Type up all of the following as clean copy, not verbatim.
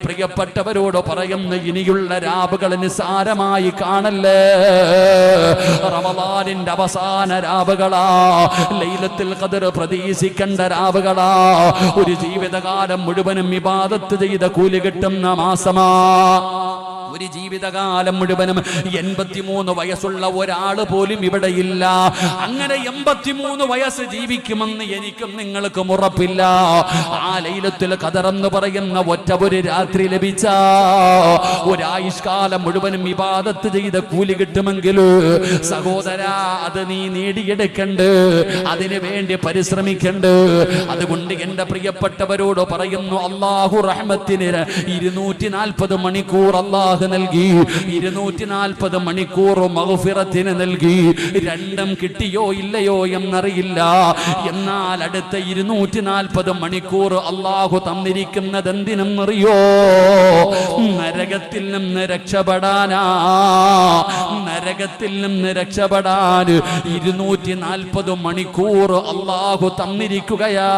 പ്രിയപ്പെട്ടവരോട് പറയുന്ന ഇനിയുള്ള രാവുകൾ നിസ്സാരമായി കാണല്ലേ. റമളാനിന്റെ അവസാന രാവുകളാ, ലൈലത്തുൽ ഖദർ പ്രതീക്ഷിക്കേണ്ട രാവുകളാ, ഒരു ജീവിതകാലം മുഴുവനും ഇബാദത്ത് ചെയ്ത കൂലി കിട്ടുന്ന മാസമാ. ഒരു ജീവിതകാലം മുഴുവനും 83 വയസ്സുള്ള ഒരാൾ പോലും ഇവിടെ ഇല്ല. അങ്ങനെ 83 വയസ്സ് ജീവിക്കുമെന്ന് എനിക്കും നിങ്ങൾക്കും ഉറപ്പില്ല. ആ ലൈലത്തുൽ ഖദർ എന്ന് പറയുന്ന ഒറ്റ ഒരു രാത്രി ലഭിച്ച ഒരായുഷ്കാലം മുഴുവനും ഇബാദത്ത് ചെയ്ത കൂലി കിട്ടുമെങ്കിൽ സഹോദരാ, അത് നീ നേടിയെടുക്കണ്ട്, അതിനു വേണ്ടി പരിശ്രമിക്കണ്ട്. അതുകൊണ്ട് എന്റെ പ്രിയപ്പെട്ടവരോട് പറയുന്നു, അല്ലാഹു റഹ്മത്തിന് 240 മണിക്കൂർ അല്ലാഹു നൽകി, 240 മണിക്കൂർ മഗ്ഫിറത്തിന് നൽകി. രണ്ടും കിട്ടിയോ ഇല്ലയോ എന്നറിയില്ല. എന്നാൽ അടുത്ത 240 മണിക്കൂർ അല്ലാഹു തന്നിരിക്കുന്നത് എന്തിനെന്നറിയോ? നരകത്തിൽ നിന്ന് രക്ഷപ്പെടാനാ. നരകത്തിൽ നിന്ന് രക്ഷപ്പെടാൻ 240 മണിക്കൂർ അല്ലാഹു തന്നിരിക്കുകയാ.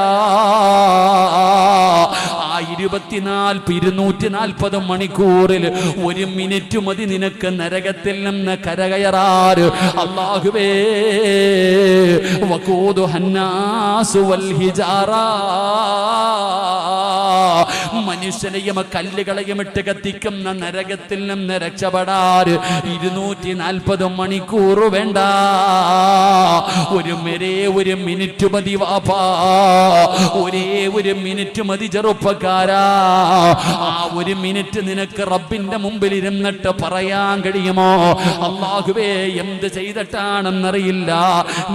ആ 240 മണിക്കൂറിൽ 1 മിനിറ്റ് മതി നിനക്ക് നരകത്തിൽ നിന്ന് കരകയറാറ്. അല്ലാഹുവേ, വഖൂദു ഹന്നാസു വൽ ഹിജാറ, മനുഷ്യനെയും കല്ലുകളെയും ഇട്ട് കത്തിക്കുന്ന നരകത്തിൽ നിന്ന് രക്ഷപ്പെടാറ് 240 മണിക്കൂർ വേണ്ട. ഒരു മിനിറ്റ് മതി വാപ്പാ, ഒരേ ഒരു മിനിറ്റ് മതി ചെറുപ്പക്കാരാ. ആ 1 മിനിറ്റ് നിനക്ക് റബ്ബിന്റെ മുമ്പിൽ ഇരുന്നിട്ട് പറയാൻ കഴിയുമോ? അല്ലാഹുവേ, എന്ത് ചെയ്തിട്ടാണെന്നറിയില്ല,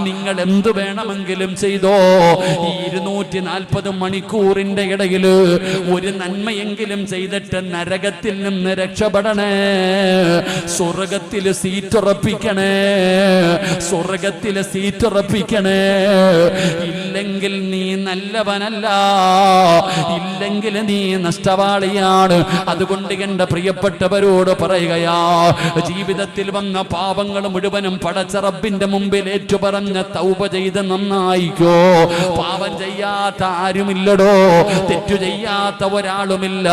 നിങ്ങൾ എന്ത് വേണമെങ്കിലും ചെയ്തോ. ഈ 240 മണിക്കൂറിന്റെ ഇടയിൽ ഒരു നന്മയെങ്കിലും ചെയ്തിട്ട് നരകത്തിൽ നിന്ന് രക്ഷപ്പെടണേ. സ്വർഗത്തിൽ സീറ്റുറപ്പിക്കണേ, സ്വർഗത്തിൽ സീറ്റുറപ്പിക്കണേ. ഇല്ലെങ്കിൽ നീ നല്ലവനല്ല, ഇല്ലെങ്കിൽ നീ നഷ്ടവാളിയാണ്. അതുകൊണ്ട് എന്റെ പ്രിയപ്പെട്ടവരോട് പറയുകയാ, ജീവിതത്തിൽ വന്ന പാപങ്ങൾ മുഴുവനും പടച്ച റബ്ബിന്റെ മുമ്പിൽ ഏറ്റുപറഞ്ഞ തൗബ ചെയ്ത് നന്നായിക്കോ. പാപം ചെയ്യാത്ത ആരുമില്ലടോ, തെറ്റു ചെയ്യാത്ത ഒരാളുമില്ല.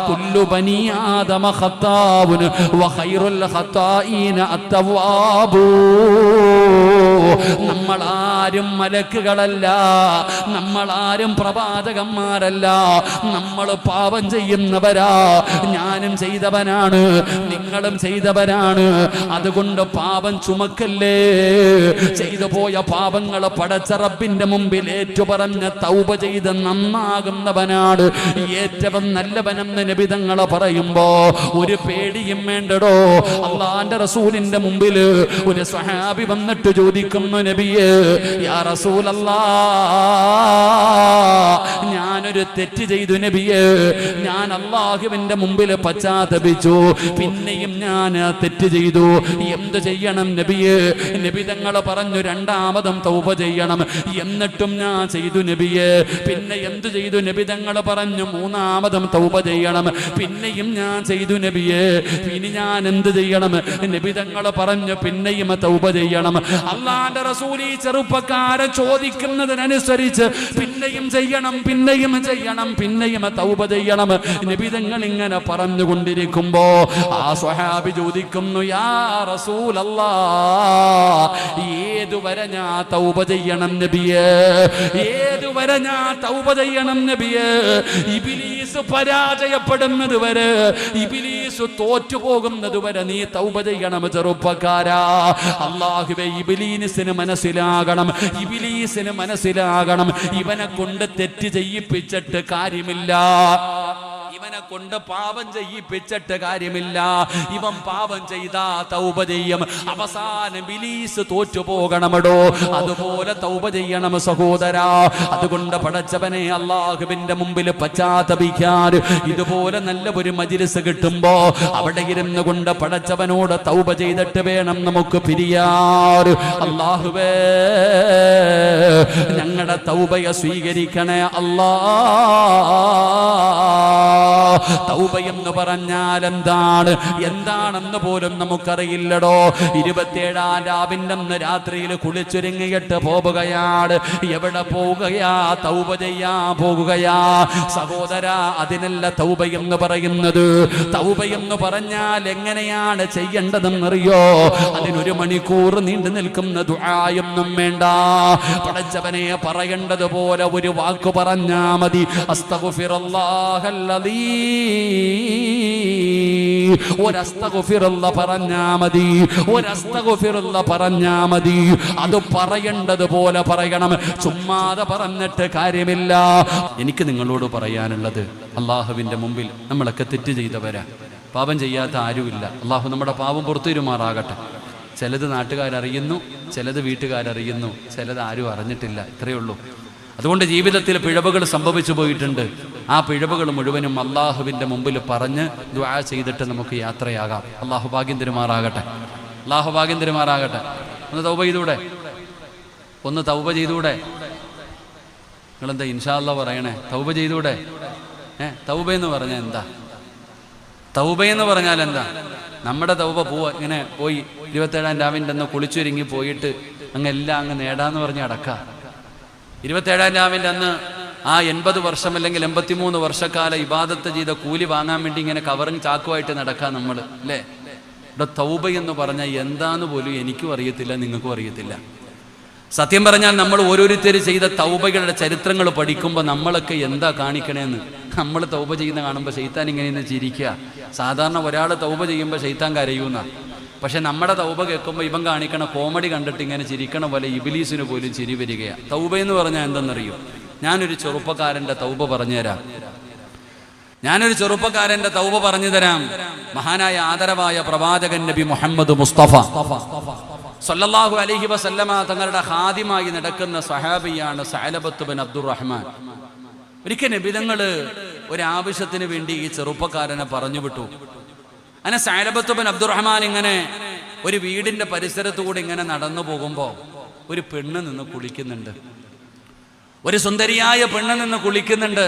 കുല്ലു ബനി ആദമ ഖത്താഉൻ വഖൈറുൽ ഖത്താഈന അത്തവാബു. നമ്മളാരും മലക്കുകളല്ല, നമ്മളാരും പ്രവാചകന്മാരല്ല, നമ്മൾ പാപം ചെയ്യുന്നവരാ. ഞാനും ചെയ്തവനാണ്, നിങ്ങളും ചെയ്തവരാണ്. അതുകൊണ്ട് പാപം ചുമക്കല്ലേ. ചെയ്തു പോയ പാപങ്ങളെ പടച്ച റബ്ബിന്റെ മുമ്പിൽ ഏറ്റുപറഞ്ഞ തൗബ ചെയ്ത് നന്നാകുന്നവനാണ് ഏറ്റവും നല്ലവനെന്ന് നബി തങ്ങൾ പറയുമ്പോ ഒരു പേടിയും വേണ്ടടോ. അല്ലാഹുവിന്റെ റസൂലിന്റെ മുമ്പിൽ ഒരു സ്വഹാബി വന്നിട്ട് ചോദിക്കുന്നു, നബിയേ, യാ റസൂലല്ലാഹ്, ഞാനൊരു തെറ്റ് ചെയ്തു നബിയേ, ഞാൻ അല്ലാഹുവിന്റെ മുമ്പിൽ പശ്ചാത്തപിച്ചു, പിന്നെയും ഞാൻ തെറ്റ് ചെയ്തു, എന്ത് ചെയ്യണം നബിയേ? നബി തങ്ങൾ പറഞ്ഞു, രണ്ടാമതും തൗബ ചെയ്യണം. എന്നിട്ടും ഞാൻ ചെയ്തു നബിയേ. പിന്നെ എന്ത് ചെയ്തു? നബി തങ്ങൾ പറഞ്ഞു, മൂന്നാമതും തൗബ ചെയ്യണം. പിന്നെയും ഞാൻ ചെയ്തു നബിയേ. ഇനി ഞാൻ എന്ത് ചെയ്യണം? നബി തങ്ങൾ പറഞ്ഞു, പിന്നെയും തൗബ ചെയ്യണം. അല്ലാഹുവിന്റെ റസൂൽ ഈ ചെറുപ്പക്കാരൻ ചോദിക്കുന്നതിനനുസരിച്ച് പിന്നെയും ചെയ്യണം, പിന്നെയും ചെയ്യണം, പിന്നെയും തൗബ ചെയ്യണം. നബി തങ്ങൾ ഇങ്ങനെ പറഞ്ഞുകൊണ്ടിരിക്കുമ്പോ ആ സ്വഹാബി ചോദിക്കുന്നു, യാ റസൂലല്ലാഹ്, ഏതുവരെ ഞാൻ തൗബ ചെയ്യണം നബിയേ? ഏതുവരെ ഞാൻ തൗബ ചെയ്യണം നബിയേ? ഇബ്ലീസ് പരാജയപ്പെടുന്നത് വരെ, ഇബ്ലീസ് തോറ്റുപോകുന്നത് വരെ നീ തൗബ ചെയ്യണം ചെറുപ്പക്കാരാ. അല്ലാഹുവേ, ഇബ്ലീസിന് മനസ്സിലാകണം, ഇബ്ലീസിന് മനസ്സിലാകണം, ഇവനെ കൊണ്ട് തെറ്റ് ചെയ്യിപ്പിച്ചിട്ട് കാര്യമില്ല, ഇവനെ കൊണ്ട് പാപം ചെയ്യിപ്പിച്ചിട്ട് കാര്യമില്ല. ഇവൻ പാപം ചെയ്താ തൗബ ചെയ്യും, അവസാനം ഇബ്ലീസ് തോറ്റുപോകണമടോ. അതുപോലെ തൗബ ചെയ്യണം സഹോദരാ. അതുകൊണ്ട് പടച്ചവനെ, അല്ലാഹുവിന്റെ മുമ്പിൽ പശ്ചാത്തപിക്കാൻ ഇതുപോലെ നല്ല ഒരു മജ്‌ലിസ് കിട്ടുമ്പോ അവിടെ ഇരുന്നു കൊണ്ട് പടച്ചവനോട് തൗബ ചെയ്തിട്ട് വേണം നമുക്ക് പിരിയാർ. അല്ലാഹുവേ, ഞങ്ങളുടെ തൗബയെ സ്വീകരിക്കണേ അല്ലാഹ്. തൗബ എന്ന് പറഞ്ഞാൽ എന്താണെന്ന് പോലും നമുക്കറിയില്ലടോ. 27-ാം രാവിന്റെ അന്ന് രാത്രിയിൽ കുളിച്ചൊരുങ്ങിയിട്ട് പോവുകയാണ്. എവിടെ പോവുകയാ? തൗബ ചെയ്യാൻ പോകുകയാ. സഹോദര, അതിനല്ല തൗബ എന്ന് പറയുന്നത്. തൗബ എന്ന് പറഞ്ഞാൽ എങ്ങനെയാണ് ചെയ്യേണ്ടതെന്നറിയോ? അതിനൊരു മണിക്കൂർ നീണ്ടു നിൽക്കുന്ന ദുആയൊന്നും വേണ്ട. പടച്ചവനെ പറയേണ്ടതുപോലെ ഒരു വാക്ക് പറഞ്ഞാ മതി. അസ്തഗ്ഫിറുല്ലാഹല്ലദീ, ഒരസ്തഗ്ഫിറുല്ലാഹ് പറഞ്ഞാ മതി, ഒരസ്തഗ്ഫിറുല്ലാഹ് പറഞ്ഞാ മതി. അത് പറയേണ്ടതുപോലെ പറയണം, ചുമ്മാതെ പറഞ്ഞിട്ട് കാര്യമില്ല. എനിക്ക് നിങ്ങളോട് പറയാനുള്ളത്, അള്ളാഹുവിന്റെ മുമ്പിൽ നമ്മളൊക്കെ തെറ്റ് ചെയ്തവരാ, പാപം ചെയ്യാത്ത ആരുമില്ല. അള്ളാഹു നമ്മുടെ പാപം പുറത്തുവരുമാറാകട്ടെ. ചിലത് നാട്ടുകാരറിയുന്നു, ചിലത് വീട്ടുകാരറിയുന്നു, ചിലത് ആരും അറിഞ്ഞിട്ടില്ല. ഇത്രയേ ഉള്ളൂ. അതുകൊണ്ട് ജീവിതത്തിൽ പിഴവുകൾ സംഭവിച്ചു പോയിട്ടുണ്ട്. ആ പിഴവുകൾ മുഴുവനും അള്ളാഹുവിൻ്റെ മുമ്പിൽ പറഞ്ഞ് ദുആ ചെയ്തിട്ട് നമുക്ക് യാത്രയാകാം. അള്ളാഹു ഭാഗ്യം തരുമാറാകട്ടെ. അള്ളാഹു ഭാഗ്യം തരുമാറാകട്ടെ. ഒന്ന് തൗബ ചെയ്തൂടെ? ഒന്ന് തൗബ ചെയ്തൂടെ? നിങ്ങളെന്താ ഇൻഷാ അല്ലാഹ് പറയണേ? തൗബ ചെയ്തൂടെ? തൗബ എന്ന് പറഞ്ഞാൽ എന്താ? തൗബ എന്ന് പറഞ്ഞാൽ എന്താ? നമ്മുടെ തൗബ ഇങ്ങനെ പോയി 27-ാം രാവിൻ്റെ അന്ന് കുളിച്ചൊരുങ്ങി പോയിട്ട് എല്ലാം നേടാന്ന് പറഞ്ഞ് അടക്കാം. 27-ാം രാവിൻ്റെ അന്ന് ആ 80 വർഷം അല്ലെങ്കിൽ 83 വർഷക്കാല ഇബാദത്ത് ചെയ്ത കൂലി വാങ്ങാൻ വേണ്ടി ഇങ്ങനെ കവറിങ് ചാക്കുമായിട്ട് നടക്കാം നമ്മൾ, അല്ലേ? ഇവിടെ തൗബ എന്ന് പറഞ്ഞാൽ എന്താന്ന് പോലും എനിക്കും അറിയത്തില്ല, നിങ്ങൾക്കും അറിയത്തില്ല. സത്യം പറഞ്ഞാൽ നമ്മൾ ഓരോരുത്തർ ചെയ്ത തൗബകളുടെ ചരിത്രങ്ങൾ പഠിക്കുമ്പോൾ നമ്മളൊക്കെ എന്താ കാണിക്കണേന്ന്. നമ്മൾ തൗബ ചെയ്യുന്ന കാണുമ്പോൾ ശൈത്താൻ ഇങ്ങനെ ചിരിക്കുക. സാധാരണ ഒരാൾ തൗബ ചെയ്യുമ്പോൾ ശൈത്താൻ കരയൂന്ന, പക്ഷെ നമ്മുടെ തൗബ കേൾക്കുമ്പോൾ ഇവൻ കാണിക്കണ കോമഡി കണ്ടിട്ട് ഇങ്ങനെ ചിരിക്കണ പോലെ ഇബ്ലീസിന് പോലും ചിരി വരികയാണ്. തൗബ എന്ന് പറഞ്ഞാൽ എന്തെന്നറിയോ? ഞാനൊരു ചെറുപ്പക്കാരൻ്റെ തൗബ പറഞ്ഞുതരാം. പറഞ്ഞു തരാം. മഹാനായ ആദരവായ പ്രവാചകൻ നബി മുഹമ്മദ് മുസ്തഫ സല്ലല്ലാഹു അലൈഹി വസല്ലമ തങ്ങളുടെ ഖാദിമായി നടക്കുന്ന സഹാബിയാണ് സഅലബത്ത് ബിൻ അബ്ദുറഹ്മാൻ. ഒരിക്കൽ നബി തങ്ങൾ ഒരാവശ്യത്തിന് വേണ്ടി ഈ ചെറുപ്പക്കാരനെ പറഞ്ഞു വിട്ടു. അങ്ങനെ സഅലബത്ത് ബിൻ അബ്ദുറഹ്മാൻ ഇങ്ങനെ ഒരു വീടിന്റെ പരിസരത്തുകൂടി ഇങ്ങനെ നടന്നു പോകുമ്പോൾ ഒരു പെണ്ണ് നിന്ന് കുളിക്കുന്നുണ്ട്. ഒരു സുന്ദരിയായ പെണ്ണ് നിന്ന് കുളിക്കുന്നുണ്ട്.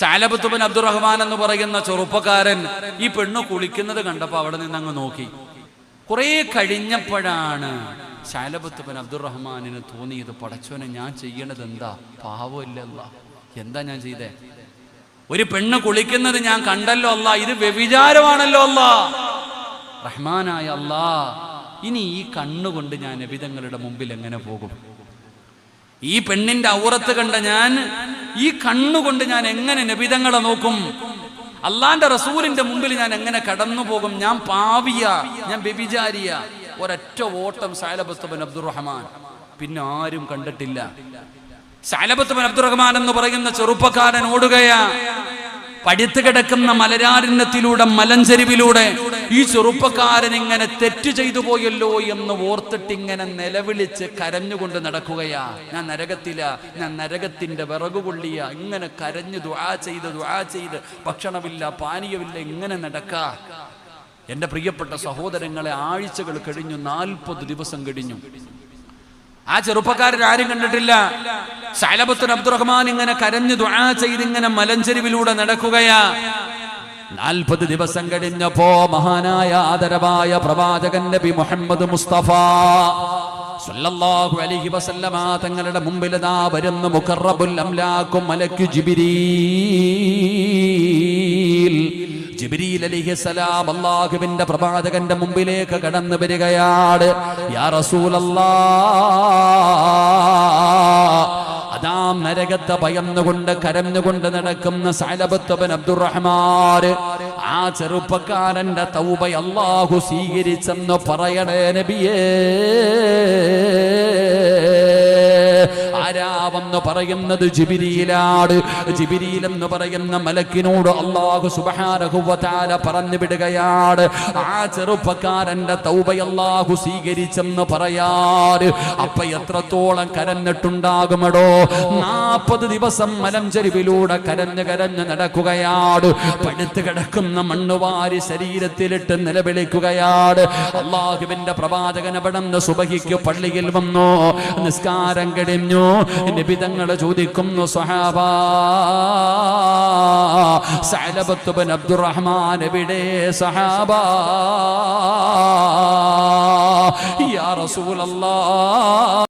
സഅലബത്ത് ബിൻ അബ്ദുറഹ്മാൻ എന്ന് പറയുന്ന ചെറുപ്പക്കാരൻ ഈ പെണ്ണ് കുളിക്കുന്നത് കണ്ടപ്പോൾ അവിടെ നിന്ന് അങ്ങ് നോക്കി. കുറെ കഴിഞ്ഞപ്പോഴാണ് സഅലബത്ത് ബിൻ അബ്ദുറഹ്മാനിന് തോന്നിയത്, പടച്ചോനെ, ഞാൻ ചെയ്യണത് എന്താ? പാവമില്ല, എന്താ ഞാൻ ചെയ്തേ? ഒരു പെണ്ണ് കുളിക്കുന്നത് ഞാൻ കണ്ടല്ലോ അല്ലാ, ഇത് വ്യഭിചാരമാണല്ലോ അല്ലാ. റഹ്മാനായ അല്ലാ, ഇനി ഈ കണ്ണുകൊണ്ട് ഞാൻ നബിതങ്ങളുടെ മുമ്പിൽ എങ്ങനെ പോകും? ഈ പെണ്ണിന്റെ ഔറത്ത് കണ്ട ഞാൻ ഈ കണ്ണുകൊണ്ട് ഞാൻ എങ്ങനെ നബിതങ്ങളെ നോക്കും? അള്ളാന്റെ റസൂലിന്റെ മുമ്പിൽ ഞാൻ എങ്ങനെ കടന്നു പോകും? ഞാൻ പാവിയ, ഞാൻ വ്യഭിചാരിയ. ഒരൊറ്റ ഓട്ടം സഅലബത്ത് ബിൻ അബ്ദുറഹ്മാൻ. പിന്നെ ആരും കണ്ടിട്ടില്ല. സഅലബത്ത് ബിൻ അബ്ദുറഹ്മാൻ എന്ന് പറയുന്ന ചെറുപ്പക്കാരൻ ഓടുകയാ. പടുത്തു കിടക്കുന്ന മലരാരണ്യത്തിലൂടെ, മലഞ്ചെരിവിലൂടെ ഈ ചെറുപ്പക്കാരൻ ഇങ്ങനെ തെറ്റ് ചെയ്തു പോയല്ലോ എന്ന് ഓർത്തിട്ട് ഇങ്ങനെ നിലവിളിച്ച് കരഞ്ഞുകൊണ്ട് നടക്കുകയാ. ഞാൻ നരകത്തില, ഞാൻ നരകത്തിന്റെ വിറകുകൊള്ളിയ. ഇങ്ങനെ കരഞ്ഞു ദുആ ചെയ്ത് ഭക്ഷണമില്ല, പാനീയമില്ല, ഇങ്ങനെ നടക്കാ. എന്റെ പ്രിയപ്പെട്ട സഹോദരങ്ങളെ, ആഴ്ചകൾ കഴിഞ്ഞു, 40 ദിവസം കഴിഞ്ഞു. ആ ചെറുപ്പക്കാരൻ ആരും കണ്ടിട്ടില്ല. സഅലബത്ത് ബിൻ അബ്ദുറഹ്മാൻ ഇങ്ങനെ കരഞ്ഞു ദുആ ചെയ്ത് ഇങ്ങനെ മലഞ്ചെരിവിലൂടെ നടക്കുകയാ. 40 ദിവസം കഴിഞ്ഞപ്പോ മഹാനായ ആദരവായ പ്രവാചകൻ നബി മുഹമ്മദ് മുസ്തഫ സല്ലല്ലാഹു അലൈഹി വസല്ലമ തങ്ങളുടെ മുമ്പിൽ ദാ വരുന്നു മുഖറബുൽ അംലാഖു മലക്കു ജിബ്രീൽ. ജിബ്രീൽ അലൈഹിസ്സലാം അല്ലാഹുവിന്റെ പ്രവാചകന്റെ മുമ്പിലേക്ക് കടന്നു വരികയാണ്. യാ റസൂലല്ലാഹ്, അതാ നരകത്തെ ഭയന്നുകൊണ്ട് കരഞ്ഞുകൊണ്ട് നടക്കുന്ന സഅലബത്ത് ബിൻ അബ്ദുറഹ്മാൻ, ആ ചെറുപ്പക്കാരന്റെ തൗബ അല്ലാഹു സ്വീകരിച്ചെന്ന് പറയണേ നബിയേ. ആരാവെന്ന് പറയുന്നത് ജിബ്രീലാണ്. ജിബ്രീൽ എന്ന് പറയുന്ന മലക്കിനോട് അല്ലാഹു സുബ്ഹാനഹു വ തആല പറഞ്ഞു വിടുകയാണ്, ആ ചെറുപ്പക്കാരന്റെ തൗബ അല്ലാഹു സ്വീകരിച്ചെന്ന് പറയാറ്. അപ്പൊ എത്രത്തോളം കരഞ്ഞിട്ടുണ്ടാകുമടോ? 40 ദിവസം മലഞ്ചെരിവിലൂടെ കരഞ്ഞ് നടക്കുകയാണ്. പടുത്തു കിടക്കുന്ന മണ്ണുവാരി ശരീരത്തിലിട്ട് നിലവിളിക്കുകയാണ്. അല്ലാഹുവിന്റെ പ്രവാചകൻ അവിടെ സുബഹിക്ക് പള്ളിയിൽ വന്നു. നിസ്കാരം കഴിഞ്ഞു. നബി തങ്ങൾ ചോദിക്കുന്നു സ്വഹാബാ സഅലബത്ത് ബിൻ അബ്ദുറഹ്മാൻ എവിടെ സഹാബാ യാ റസൂലല്ലാഹ്